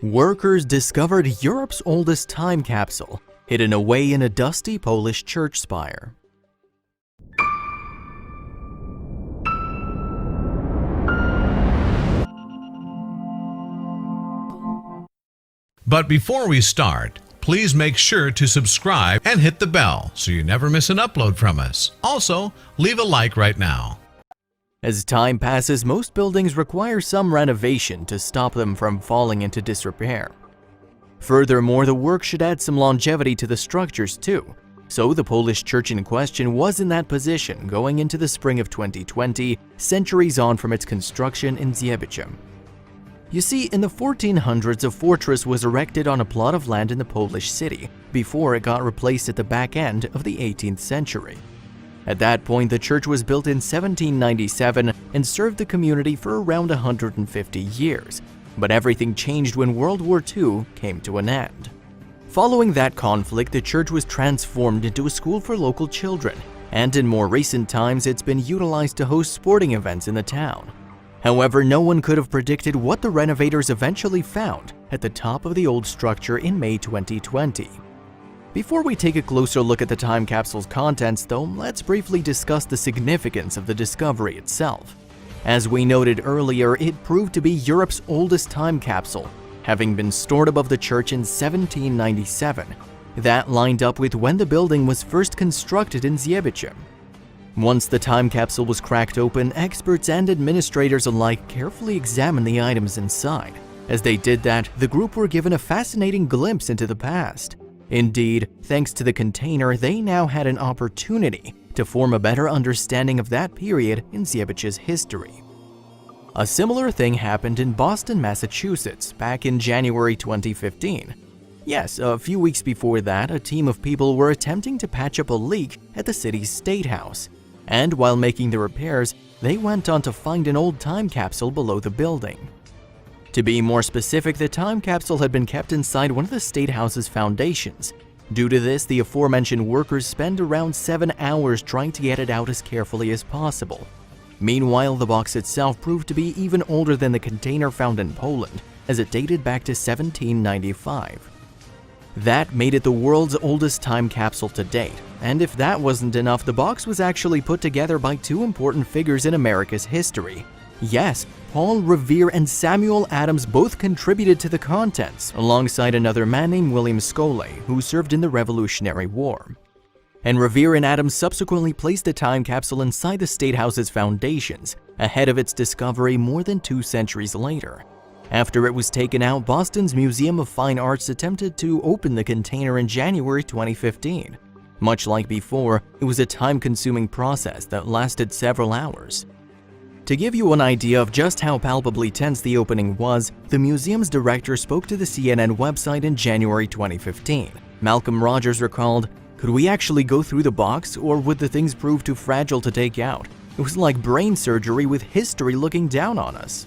Workers discovered Europe's oldest time capsule, hidden away in a dusty Polish church spire. But before we start, please make sure to subscribe and hit the bell so you never miss an upload from us. Also, leave a like right now. As time passes, most buildings require some renovation to stop them from falling into disrepair. Furthermore, the work should add some longevity to the structures too, so the Polish church in question was in that position going into the spring of 2020, centuries on from its construction in Zjebice. You see, in the 1400s, a fortress was erected on a plot of land in the Polish city before it got replaced at the back end of the 18th century. At that point, the church was built in 1797 and served the community for around 150 years, but everything changed when World War II came to an end. Following that conflict, the church was transformed into a school for local children, and in more recent times, it's been utilized to host sporting events in the town. However, no one could have predicted what the renovators eventually found at the top of the old structure in May 2020. Before we take a closer look at the time capsule's contents, though, let's briefly discuss the significance of the discovery itself. As we noted earlier, it proved to be Europe's oldest time capsule, having been stored above the church in 1797. That lined up with when the building was first constructed in Zjebice. Once the time capsule was cracked open, experts and administrators alike carefully examined the items inside. As they did that, the group were given a fascinating glimpse into the past. Indeed, thanks to the container, they now had an opportunity to form a better understanding of that period in Zjebice's history. A similar thing happened in Boston, Massachusetts, back in January 2015. Yes, a few weeks before that, a team of people were attempting to patch up a leak at the city's State House. And while making the repairs, they went on to find an old time capsule below the building. To be more specific, the time capsule had been kept inside one of the State House's foundations. Due to this, the aforementioned workers spent around 7 hours trying to get it out as carefully as possible. Meanwhile, the box itself proved to be even older than the container found in Poland, as it dated back to 1795. That made it the world's oldest time capsule to date, and if that wasn't enough, the box was actually put together by two important figures in America's history. Yes, Paul Revere and Samuel Adams both contributed to the contents, alongside another man named William Scoley, who served in the Revolutionary War. And Revere and Adams subsequently placed the time capsule inside the State House's foundations, ahead of its discovery more than 2 centuries later. After it was taken out, Boston's Museum of Fine Arts attempted to open the container in January 2015. Much like before, it was a time-consuming process that lasted several hours. To give you an idea of just how palpably tense the opening was, the museum's director spoke to the CNN website in January 2015. Malcolm Rogers recalled, "Could we actually go through the box, or would the things prove too fragile to take out? It was like brain surgery with history looking down on us."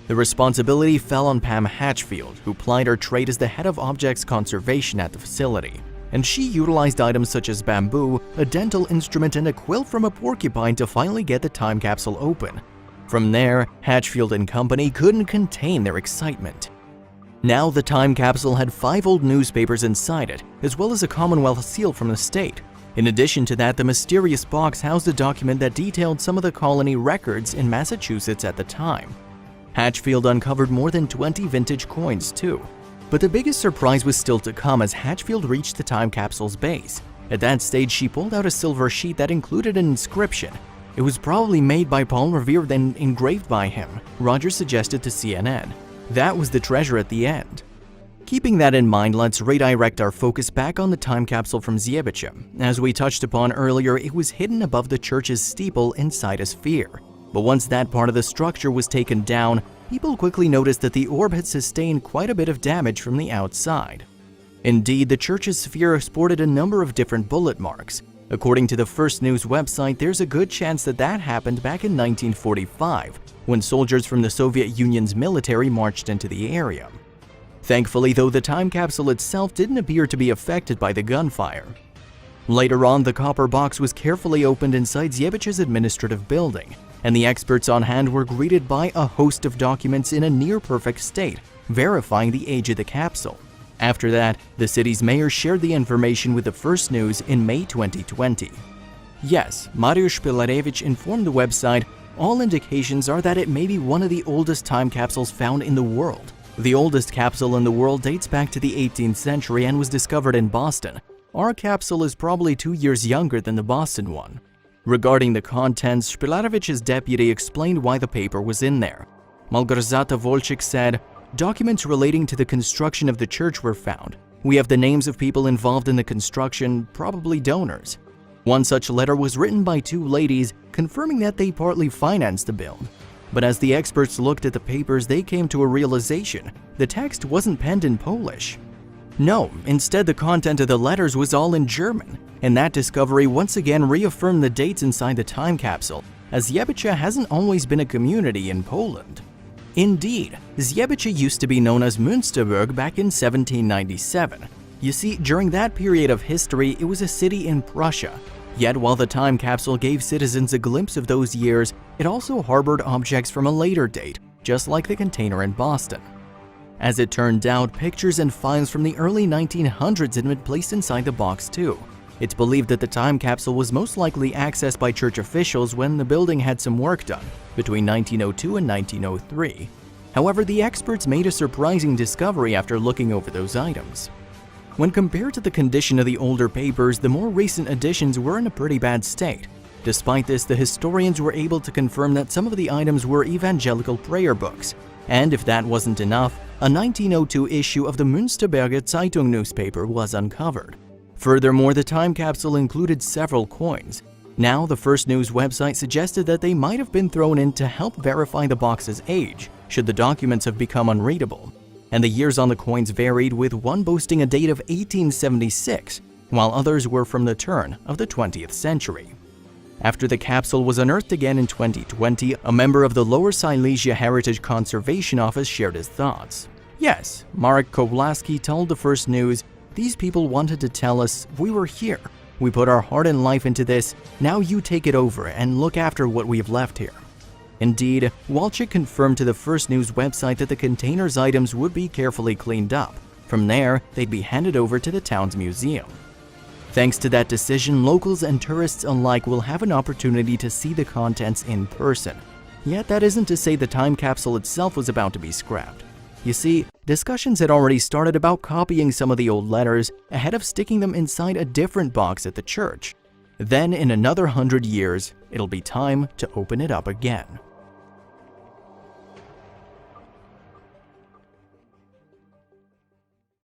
The responsibility fell on Pam Hatchfield, who plied her trade as the head of objects conservation at the facility. And she utilized items such as bamboo, a dental instrument, and a quill from a porcupine to finally get the time capsule open. From there, Hatchfield and company couldn't contain their excitement. Now the time capsule had 5 old newspapers inside it, as well as a Commonwealth seal from the state. In addition to that, the mysterious box housed a document that detailed some of the colony records in Massachusetts at the time. Hatchfield uncovered more than 20 vintage coins too. But the biggest surprise was still to come as Hatchfield reached the time capsule's base. At that stage, she pulled out a silver sheet that included an inscription. It was probably made by Paul Revere then engraved by him, Rogers suggested to CNN. That was the treasure at the end. Keeping that in mind, let's redirect our focus back on the time capsule from Zjebice. As we touched upon earlier, it was hidden above the church's steeple inside a sphere. But once that part of the structure was taken down, people quickly noticed that the orb had sustained quite a bit of damage from the outside. Indeed, the church's sphere sported a number of different bullet marks. According to the First News website, there's a good chance that happened back in 1945, when soldiers from the Soviet Union's military marched into the area. Thankfully, though, the time capsule itself didn't appear to be affected by the gunfire. Later on, the copper box was carefully opened inside Zjebice's administrative building, and the experts on hand were greeted by a host of documents in a near-perfect state, verifying the age of the capsule. After that, the city's mayor shared the information with the First News in May 2020. Yes, Mariusz Pilarevich informed the website, all indications are that it may be one of the oldest time capsules found in the world. The oldest capsule in the world dates back to the 18th century and was discovered in Boston. Our capsule is probably 2 years younger than the Boston one. Regarding the contents, Pilarevich's deputy explained why the paper was in there. Malgorzata Volchik said, "Documents relating to the construction of the church were found. We have the names of people involved in the construction, probably donors. One such letter was written by 2 ladies confirming that they partly financed the build. But as the experts looked at the papers, they came to a realization. The text wasn't penned in Polish. No, instead the content of the letters was all in German, and that discovery once again reaffirmed the dates inside the time capsule, as Zjebica hasn't always been a community in Poland. Indeed, Zjebica used to be known as Münsterberg back in 1797. You see, during that period of history, it was a city in Prussia. Yet while the time capsule gave citizens a glimpse of those years, it also harbored objects from a later date, just like the container in Boston. As it turned out, pictures and files from the early 1900s had been placed inside the box too. It's believed that the time capsule was most likely accessed by church officials when the building had some work done, between 1902 and 1903. However, the experts made a surprising discovery after looking over those items. When compared to the condition of the older papers, the more recent editions were in a pretty bad state. Despite this, the historians were able to confirm that some of the items were evangelical prayer books. And if that wasn't enough, a 1902 issue of the Münsterberger Zeitung newspaper was uncovered. Furthermore, the time capsule included several coins. Now, the First News website suggested that they might have been thrown in to help verify the box's age, should the documents have become unreadable. And the years on the coins varied, with one boasting a date of 1876, while others were from the turn of the 20th century. After the capsule was unearthed again in 2020, a member of the Lower Silesia Heritage Conservation Office shared his thoughts. Yes, Marek Kowalski told the First News, "These people wanted to tell us, we were here. We put our heart and life into this. Now you take it over and look after what we've left here." Indeed, Walchik confirmed to the First News website that the container's items would be carefully cleaned up. From there, they'd be handed over to the town's museum. Thanks to that decision, locals and tourists alike will have an opportunity to see the contents in person. Yet that isn't to say the time capsule itself was about to be scrapped. You see, discussions had already started about copying some of the old letters ahead of sticking them inside a different box at the church. Then, in another 100 years, it'll be time to open it up again.